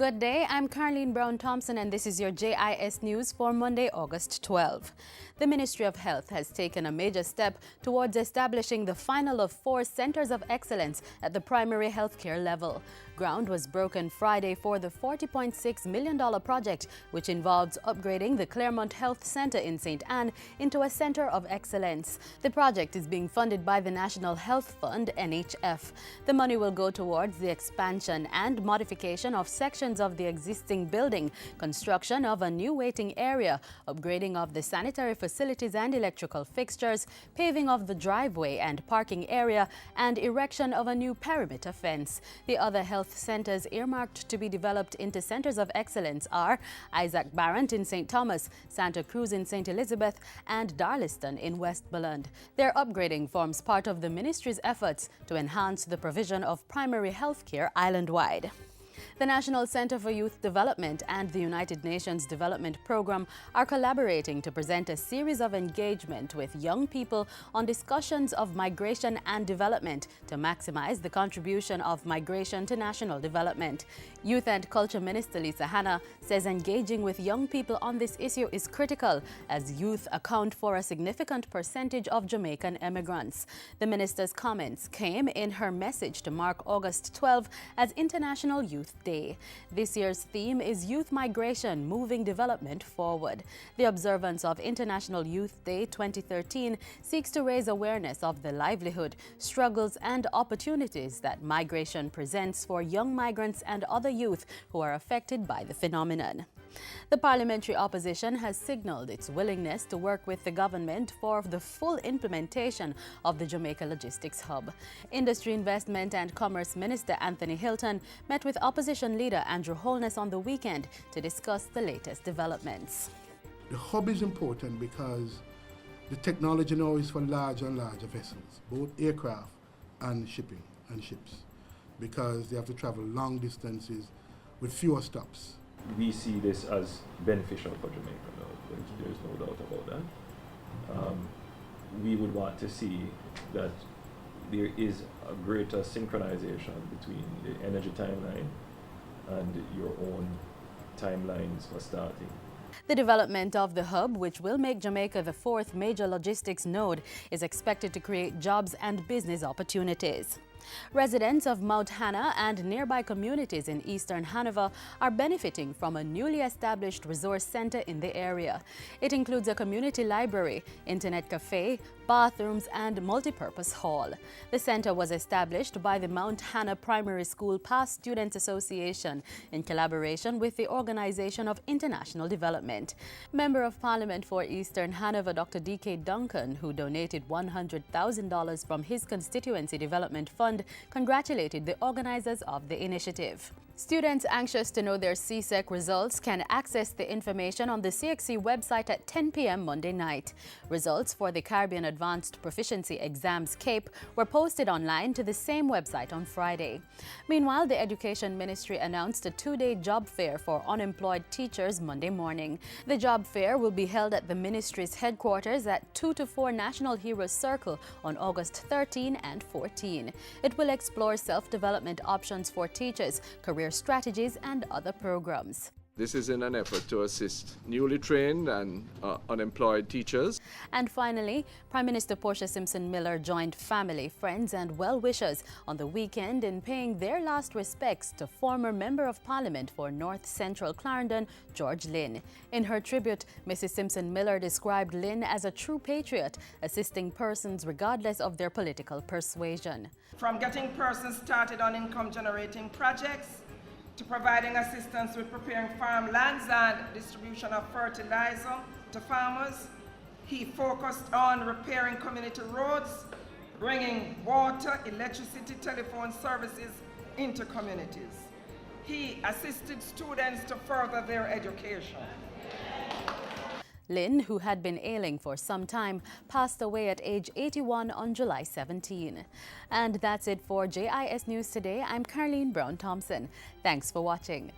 Good day, I'm Carleen Brown-Thompson and this is your JIS News for Monday, August 12. The Ministry of Health has taken a major step towards establishing the final of 4 centers of excellence at the primary healthcare level. Ground was broken Friday for the $40.6 million project, which involves upgrading the Claremont Health Center in St. Anne into a center of excellence. The project is being funded by the National Health Fund, NHF. The money will go towards the expansion and modification of sections of the existing building, construction of a new waiting area, upgrading of the sanitary facilities and electrical fixtures, paving of the driveway and parking area, and erection of a new perimeter fence. The other health centers earmarked to be developed into centers of excellence are Isaac Barrett in St. Thomas, Santa Cruz in St. Elizabeth, and Darliston in Westmoreland. Their upgrading forms part of the ministry's efforts to enhance the provision of primary health care island-wide. The National Center for Youth Development and the United Nations Development Program are collaborating to present a series of engagement with young people on discussions of migration and development to maximize the contribution of migration to national development. Youth and Culture Minister Lisa Hanna says engaging with young people on this issue is critical as youth account for a significant percentage of Jamaican immigrants. The minister's comments came in her message to mark August 12 as International Youth Day. This year's theme is Youth Migration, Moving Development Forward. The observance of International Youth Day 2013 seeks to raise awareness of the livelihood, struggles and opportunities that migration presents for young migrants and other youth who are affected by the phenomenon. The parliamentary opposition has signaled its willingness to work with the government for the full implementation of the Jamaica Logistics Hub. Industry, Investment and Commerce Minister Anthony Hilton met with opposition leader Andrew Holness on the weekend to discuss the latest developments. The hub is important because the technology now is for larger and larger vessels, both aircraft and shipping and ships, because they have to travel long distances with fewer stops. We see this as beneficial for Jamaica. There's no doubt about that. We would want to see that there is a greater synchronization between the energy timeline and your own timelines for starting. The development of the hub, which will make Jamaica the 4th major logistics node, is expected to create jobs and business opportunities. Residents of Mount Hannah and nearby communities in eastern Hanover are benefiting from a newly established resource center in the area. It includes a community library, internet cafe, bathrooms and multipurpose hall. The center was established by the Mount Hannah Primary School Past Students Association in collaboration with the Organization of International Development. Member of Parliament for Eastern Hanover Dr. D.K. Duncan, who donated $100,000 from his constituency development fund, congratulated the organizers of the initiative. Students anxious to know their CSEC results can access the information on the CSEC website at 10 p.m. Monday night. Results for the Caribbean Advanced Proficiency Exams CAPE were posted online to the same website on Friday. Meanwhile, the Education Ministry announced a 2-day job fair for unemployed teachers Monday morning. The job fair will be held at the ministry's headquarters at 2 to 4 National Heroes Circle on August 13 and 14. It will explore self-development options for teachers, career strategies and other programs. This is in an effort to assist newly trained and unemployed teachers. And finally, Prime Minister Portia Simpson Miller joined family, friends and well-wishers on the weekend in paying their last respects to former Member of Parliament for North Central Clarendon, George Lynn. In her tribute, Mrs. Simpson Miller described Lynn as a true patriot, assisting persons regardless of their political persuasion. From getting persons started on income-generating projects, to providing assistance with preparing farmlands and distribution of fertilizer to farmers. He focused on repairing community roads, bringing water, electricity, telephone services into communities. He assisted students to further their education. Lynn, who had been ailing for some time, passed away at age 81 on July 17. And that's it for JIS News Today. I'm Carleen Brown-Thompson. Thanks for watching.